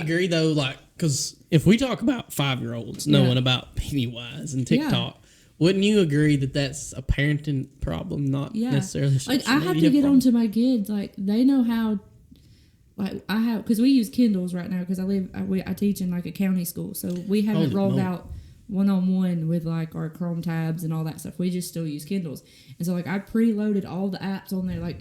agree though? Like, because if we talk about 5-year-olds knowing about Pennywise and TikTok, wouldn't you agree that that's a parenting problem, not necessarily like I have to get onto my kids. Like they know how. Like I have, because we use Kindles right now because I teach in like a county school, so we haven't rolled out one-on-one with like our Chrome tabs and all that stuff. We just still use Kindles, and so like I preloaded all the apps on there, like,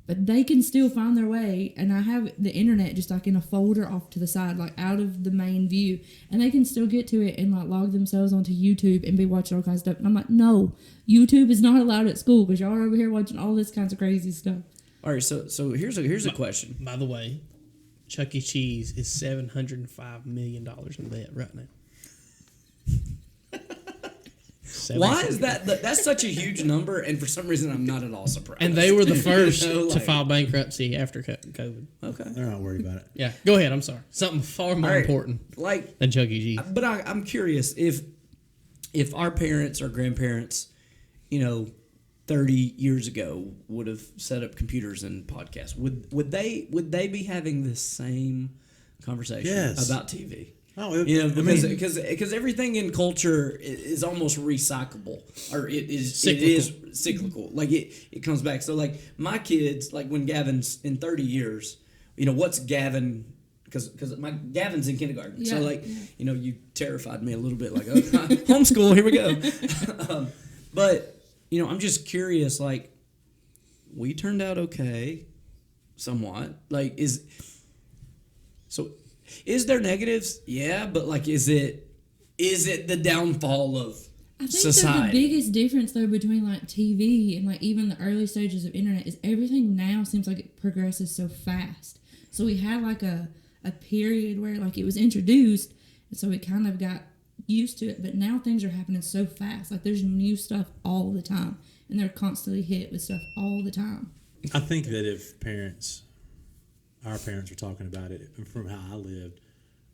but they can still find their way, and I have the internet just like in a folder off to the side, like out of the main view, and they can still get to it and like log themselves onto YouTube and be watching all kinds of stuff. And I'm like, no, YouTube is not allowed at school because y'all are over here watching all this kinds of crazy stuff. All right, so here's a question. By the way, Chuck E. Cheese is $705 million in debt right now. Why is that? That's such a huge number, and for some reason, I'm not at all surprised. And they were the first to file bankruptcy after COVID. Okay, they're not worried about it. Yeah, go ahead. I'm sorry. Something far more important than Chuck E. Cheese. But I'm curious if our parents or grandparents, 30 years ago would have set up computers and podcasts, would they be having this same conversation about TV? Oh, because everything in culture is almost recyclable, or it is cyclical. Like it comes back. So like my kids, like when Gavin's in 30 years, what's Gavin? Because my Gavin's in kindergarten, so like you terrified me a little bit. Like homeschool, here we go. But I'm just curious. Like we turned out okay, somewhat. Like is there negatives? Yeah, but like, is it the downfall of society? I think the biggest difference though between like TV and like even the early stages of internet is everything now seems like it progresses so fast. So we had like a period where like it was introduced, and so we kind of got used to it. But now things are happening so fast. Like there's new stuff all the time, and they're constantly hit with stuff all the time. I think that if our parents were talking about it from how I lived,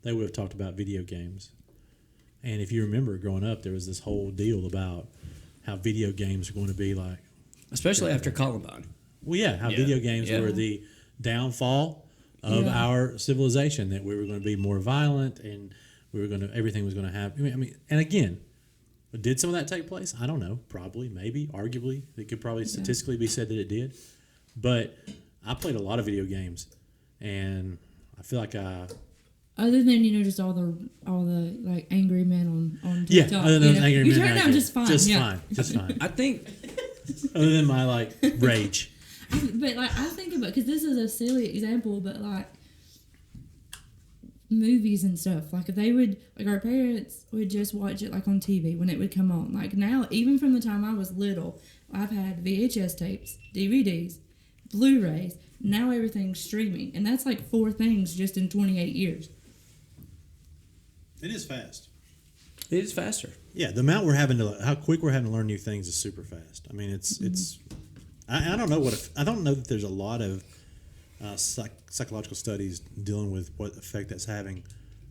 they would have talked about video games. And if you remember growing up, there was this whole deal about how video games are going to be like... Especially after Columbine. Well, yeah, how video games were the downfall of our civilization, that we were going to be more violent and everything was going to happen. I mean, and again, did some of that take place? I don't know. Probably, maybe, arguably. It could probably statistically be said that it did. But I played a lot of video games. And I feel like other than just all the like angry men on TikTok, other than angry men, you turned out just fine, just fine. I think other than my like rage. But like I think about, because this is a silly example, but like movies and stuff, like if they would, like our parents would just watch it like on TV when it would come on. Like now, even from the time I was little, I've had VHS tapes, DVDs, Blu-rays. Now everything's streaming, and that's like 4 things just in 28 years. It is fast. It is faster. Yeah, the amount how quick we're having to learn new things is super fast. I mean, it's. I don't know I don't know that there's a lot of psychological studies dealing with what effect that's having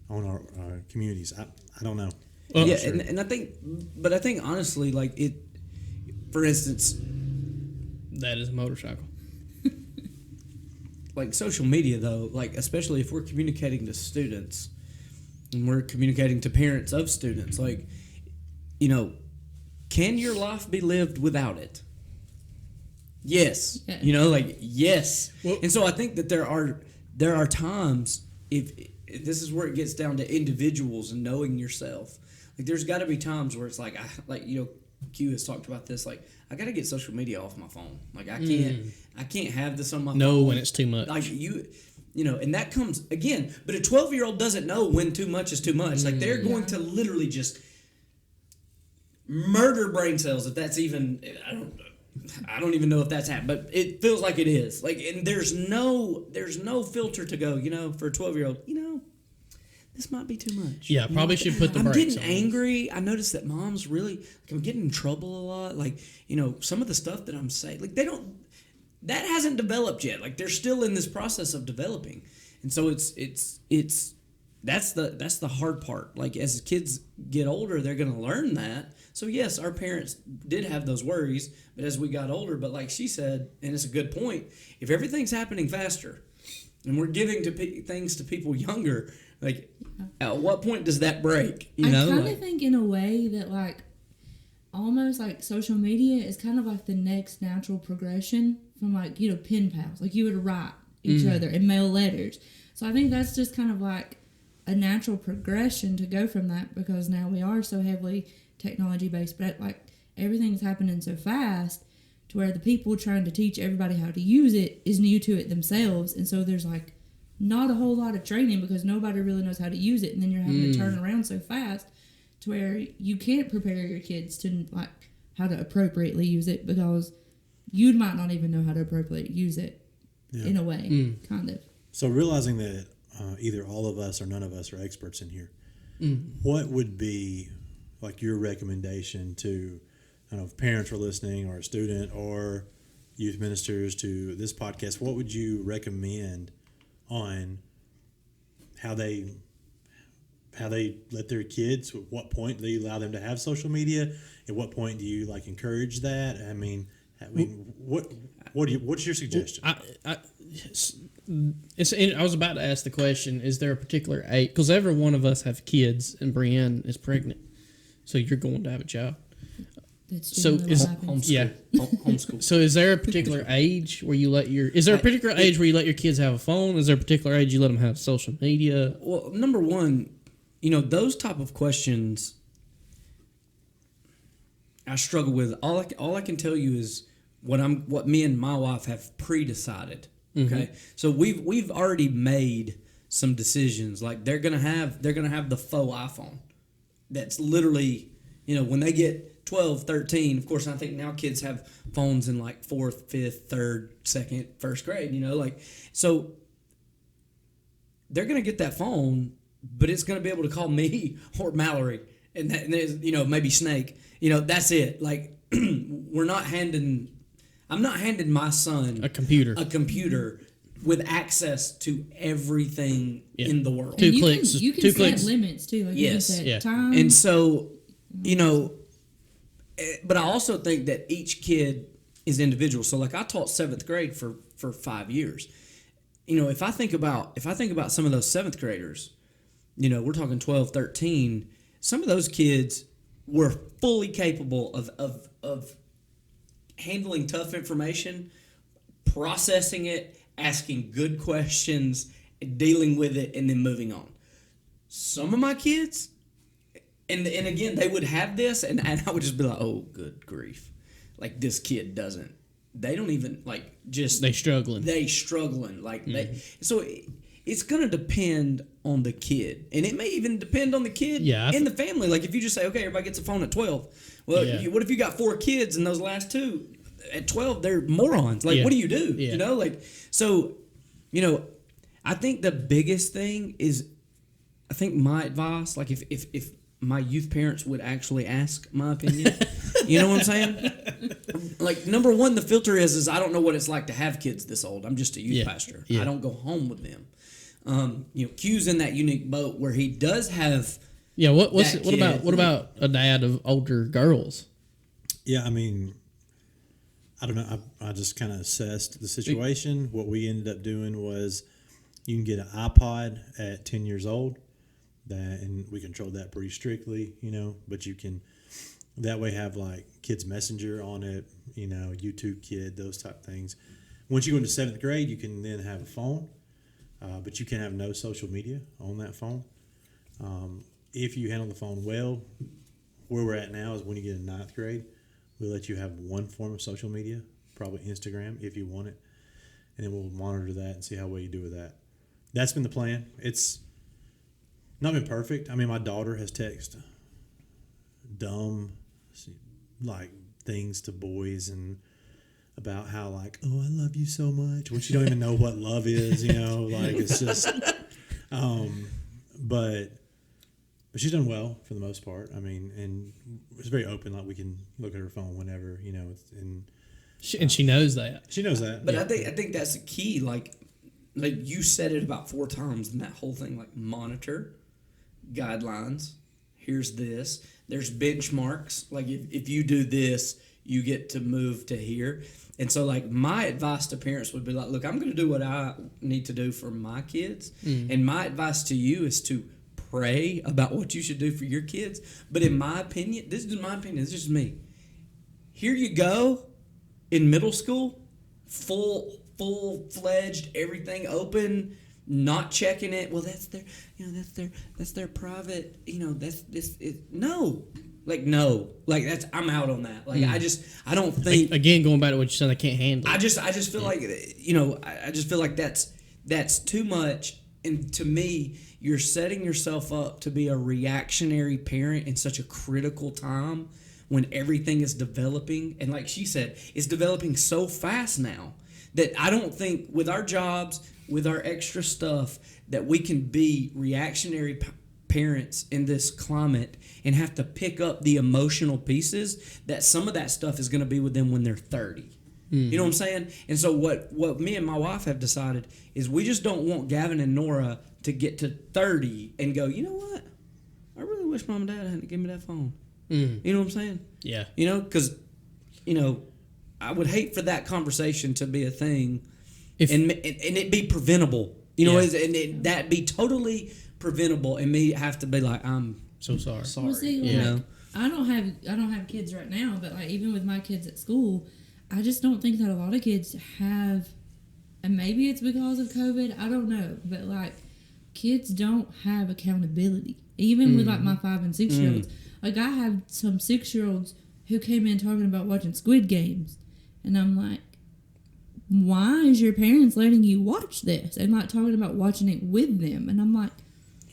on our communities. I don't know. Well, yeah, sure. and I think honestly, like it. For instance, that is a motorcycle. Like social media, though, like especially if we're communicating to students and we're communicating to parents of students, like, can your life be lived without it? Yes. Yes. Well, and so I think that there are times, if this is where it gets down to individuals and knowing yourself. Like there's got to be times where it's like Q has talked about this. Like I got to get social media off my phone. Like I can't have this on my phone. No, when it's too much. Like and that comes again. But a 12-year-old doesn't know when too much is too much. Like they're going to literally just murder brain cells. If that's even, I don't even know if that's happened. But it feels like it is. Like, and there's no filter to go. For a 12-year-old, this might be too much. Yeah, probably should put the brakes on. I'm getting angry. I noticed that moms really, I'm getting in trouble a lot. Like, some of the stuff that I'm saying, like that hasn't developed yet. Like they're still in this process of developing. And so that's the hard part. Like as kids get older, they're going to learn that. So yes, our parents did have those worries, but as we got older, but like she said, and it's a good point, if everything's happening faster and we're giving things to people younger, Like, at what point does that break? I kind of think in a way that like almost like social media is kind of like the next natural progression from like, you know, pen pals. Like you would write each other and mail letters. So I think that's just kind of like a natural progression to go from that, because now we are so heavily technology based, but like everything's happening so fast to where the people trying to teach everybody how to use it is new to it themselves. And so there's like not a whole lot of training because nobody really knows how to use it. And then you're having to turn around so fast to where you can't prepare your kids to like how to appropriately use it, because you might not even know how to appropriately use it in a way, kind of. So realizing that either all of us or none of us are experts in here, what would be like your recommendation to, I don't know, if parents were listening or a student or youth ministers to this podcast, what would you recommend on how they let their kids, at what point do you allow them to have social media? At what point do you like encourage that? I mean what's your suggestion? I was about to ask the question, is there a particular age? Because every one of us have kids, and Brienne is pregnant. So you're going to have a child. So is homeschool. So is there a particular age where you let your kids have a phone? Is there a particular age you let them have social media? Well, number one, you know, those type of questions I struggle with. All I can tell you is what me and my wife have pre-decided. Okay, so we've already made some decisions. Like they're gonna have the faux iPhone. That's literally, you know, when they get 12, 13. Of course, I think now kids have phones in like 4th, 5th, 3rd, 2nd, 1st grade. You know, like so they're gonna get that phone, but it's gonna be able to call me or Mallory, and you know, maybe Snake. You know, that's it. Like I'm not handing my son a computer with access to everything in the world. Two clicks. You can set limits too. Like you can set time. And so, you know, but I also think that each kid is individual. So like I taught 7th grade for 5 years. You know, if I think about some of those 7th graders, you know, we're talking 12, 13, some of those kids were fully capable of handling tough information, processing it, asking good questions, dealing with it, and then moving on. Some of my kids, and again, they would have this, and I would just be like, oh, good grief. Like, this kid doesn't. They don't even, like, just... They struggling. Like, so it's going to depend on the kid. And it may even depend on the kid and the family. Like, if you just say, okay, everybody gets a phone at 12. Well, what if you got 4 kids and those last 2 at 12, they're morons. Like, what do you do? You know, like, so, you know, I think the biggest thing is, I think my advice, like, if my youth parents would actually ask my opinion, you know what I'm saying? Like, number one, the filter is I don't know what it's like to have kids this old. I'm just a youth pastor. I don't go home with them. You know, Q's in that unique boat where he does have. Yeah, what about a dad of older girls? Yeah, I mean, I don't know. I just kind of assessed the situation. What we ended up doing was you can get an iPod at 10 years old, and we controlled that pretty strictly, you know, but you can that way have like Kids Messenger on it, you know, YouTube Kid, those type things. Once you go into 7th grade, you can then have a phone, but you can have no social media on that phone. If you handle the phone well, where we're at now is when you get in 9th grade, we let you have one form of social media, probably Instagram if you want it, and then we'll monitor that and see how well you do with that. That's been the plan. It's not been perfect. I mean, my daughter has texted dumb, like, things to boys and about how, like, oh, I love you so much, when she don't even know what love is, you know, like, it's just, but she's done well for the most part. I mean, and it's very open, like, we can look at her phone whenever, you know, and she knows that. She knows that. But yeah. I think that's the key, like you said it about 4 times in that whole thing, like, monitor, guidelines, here's this, there's benchmarks, like, if you do this, you get to move to here. And so, like, my advice to parents would be like, look, I'm going to do what I need to do for my kids. And my advice to you is to pray about what you should do for your kids. But in my opinion, this is just me. Here you go in middle school, full-fledged, everything open, not checking it. Well, that's their private, no. Like, no. Like, I'm out on that. Like, I don't think... Again, going back to what you said, I can't handle it. I just feel like, I just feel like that's too much. And to me, you're setting yourself up to be a reactionary parent in such a critical time when everything is developing. And like she said, it's developing so fast now that I don't think with our jobs, with our extra stuff, that we can be reactionary parents in this climate and have to pick up the emotional pieces that some of that stuff is going to be with them when they're 30. You know what I'm saying? And so what me and my wife have decided is we just don't want Gavin and Nora to get to 30 and go, you know what? I really wish Mom and Dad hadn't given me that phone. You know what I'm saying? Yeah. Because, I would hate for that conversation to be a thing and it be preventable. That be totally preventable and me have to be like, I'm so sorry. Well, see, I don't have kids right now, but like even with my kids at school, I just don't think that a lot of kids have, and maybe it's because of COVID, I don't know, but like kids don't have accountability. Even with like my 5 and 6 year olds. Like I have some 6-year-olds who came in talking about watching Squid Games, and I'm like, why is your parents letting you watch this? And like talking about watching it with them, and I'm like,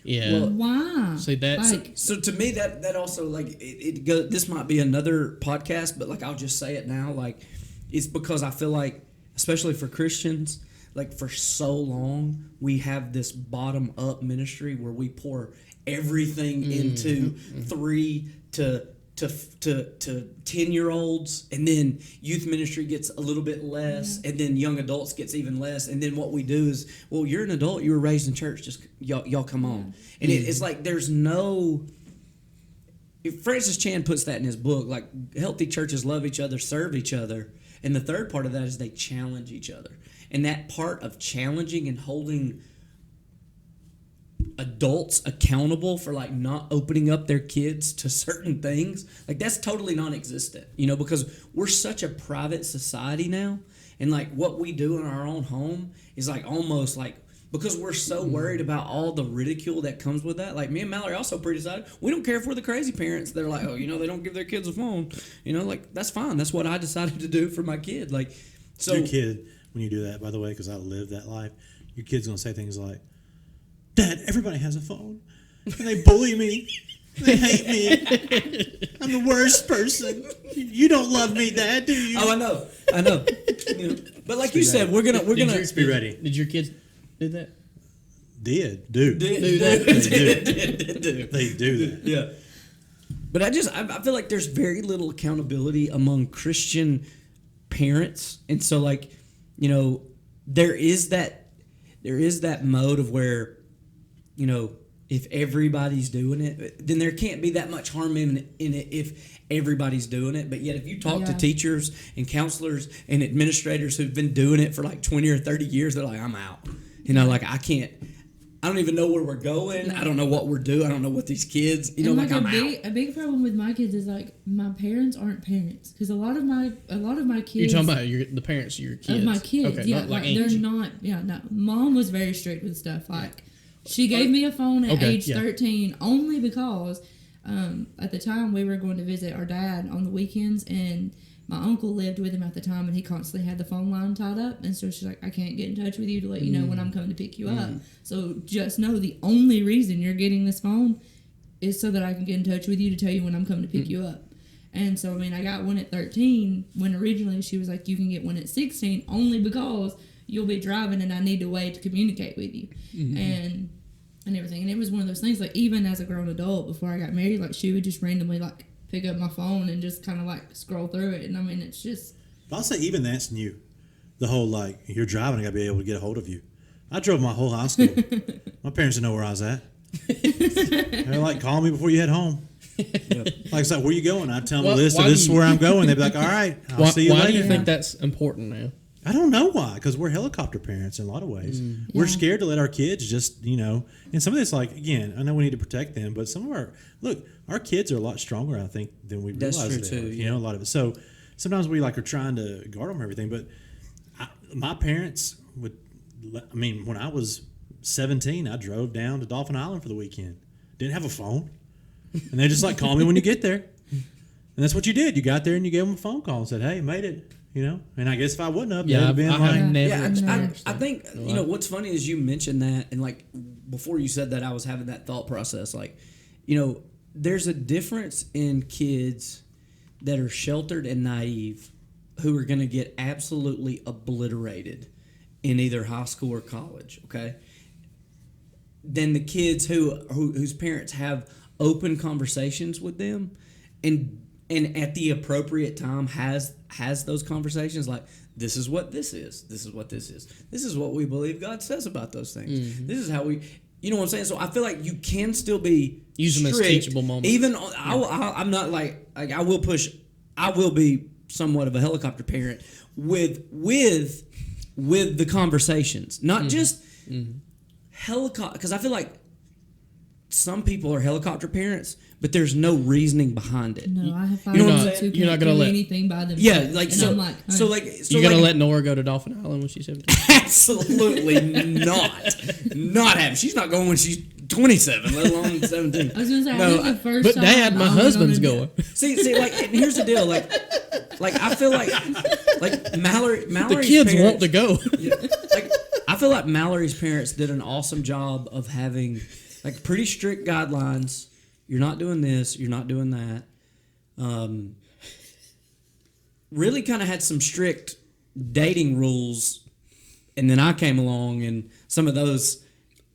yeah, well, why? See that's like, so to me that also like it goes. This might be another podcast, but like I'll just say it now. Like it's because I feel like, especially for Christians, like for so long we have this bottom up ministry where we pour everything into 3 to 10-year-olds, and then youth ministry gets a little bit less, and then young adults gets even less, and then what we do is, well, you're an adult, you were raised in church, just y'all come on. And it's like there's no... Francis Chan puts that in his book, like healthy churches love each other, serve each other, and the third part of that is they challenge each other. And that part of challenging and holding adults accountable for like not opening up their kids to certain things, like that's totally non-existent, because we're such a private society now, and like what we do in our own home is like almost like, because we're so worried about all the ridicule that comes with that. Like me and Mallory also pre-decided we don't care if we're the crazy parents. They're like, oh, they don't give their kids a phone. Like that's fine. That's what I decided to do for my kid. Like, so your kid, when you do that, by the way, because I lived that life, your kid's gonna say things like, Dad, everybody has a phone, and they bully me. They hate me. I'm the worst person. You don't love me, Dad, do you? Oh, I know. But like you said, we're gonna just be ready. Did your kids do that? Do that. They do that. Yeah. But I feel like there's very little accountability among Christian parents, and so like, there is that mode of where, if everybody's doing it, then there can't be that much harm in it if everybody's doing it. But yet if you talk to teachers and counselors and administrators who've been doing it for like 20 or 30 years, they're like, I'm out. Like I don't even know where we're going. I don't know what we're doing. I don't know what these kids, I'm out. A big problem with my kids is like my parents aren't parents, because a lot of my kids. You're talking about the parents of your kids. Of my kids, okay, yeah, not like they're not. Yeah, no. Mom was very strict with stuff. Like she gave me a phone at age 13 only because at the time we were going to visit our dad on the weekends, and my uncle lived with him at the time, and he constantly had the phone line tied up. And so she's like, I can't get in touch with you to let you know when I'm coming to pick you up. So just know the only reason you're getting this phone is so that I can get in touch with you to tell you when I'm coming to pick you up. And so, I got one at 13 when originally she was like, you can get one at 16 only because you'll be driving and I need a way to communicate with you. And everything. And it was one of those things, like, even as a grown adult, before I got married, like, she would just randomly, like, pick up my phone and just kind of, like, scroll through it. And, it's just... I'll say even that's new. The whole, like, you're driving, I got to be able to get a hold of you. I drove my whole high school. My parents didn't know where I was at. They're like, call me before you head home. Like, so where you going? I tell them a list of this is where I'm going. They'd be like, all right, I'll see you later. Why do you think that's important now? I don't know why, because we're helicopter parents in a lot of ways. We're scared to let our kids just, and some of this, like, again, I know we need to protect them, but some of our kids are a lot stronger, I think, than we realize. That's true, too. A lot of it. So sometimes we, like, are trying to guard them and everything, but my parents when I was 17, I drove down to Dauphin Island for the weekend. Didn't have a phone. And they just like, call me when you get there. And that's what you did. You got there and you gave them a phone call and said, hey, made it. And I guess if I wouldn't have, they'd have been I think, what's funny is you mentioned that, and like before you said that, I was having that thought process. Like, there's a difference in kids that are sheltered and naive who are going to get absolutely obliterated in either high school or college, okay? Than the kids whose parents have open conversations with them and at the appropriate time has those conversations like, this is what this is. This is what this is. This is what we believe God says about those things. Mm-hmm. This is how we, you know what I'm saying? So I feel like you can still be use them as teachable moments. Even I'm not like I will be somewhat of a helicopter parent with the conversations, not just helicopter, because I feel like some people are helicopter parents, but there's no reasoning behind it. No, I have found you're not going to let anything by themselves. Yeah, like and so you're going to let Nora go to Dolphin Island when she's 17? Absolutely not. Not happen. She's not going when she's 27, let alone 17. I was going to say, no, the first but time Dad, my husband's going. See, like, and here's the deal, like I feel like Mallory's the kids parents, want to go. Like I feel like Mallory's parents did an awesome job of having like pretty strict guidelines. You're not doing this. You're not doing that. Really kind of had some strict dating rules, and then I came along and some of those.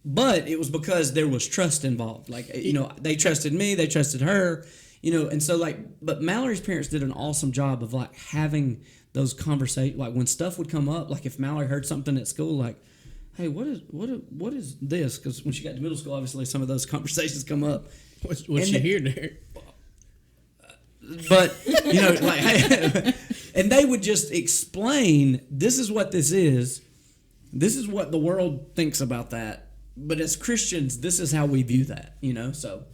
But it was because there was trust involved. Like, they trusted me, they trusted her, and so like, but Mallory's parents did an awesome job of like having those conversations. Like when stuff would come up, like if Mallory heard something at school, like, hey, what is this? Because when she got to middle school, obviously some of those conversations come up. What's she hear there? But, like, hey, and they would just explain, this is what this is. This is what the world thinks about that. But as Christians, this is how we view that, so.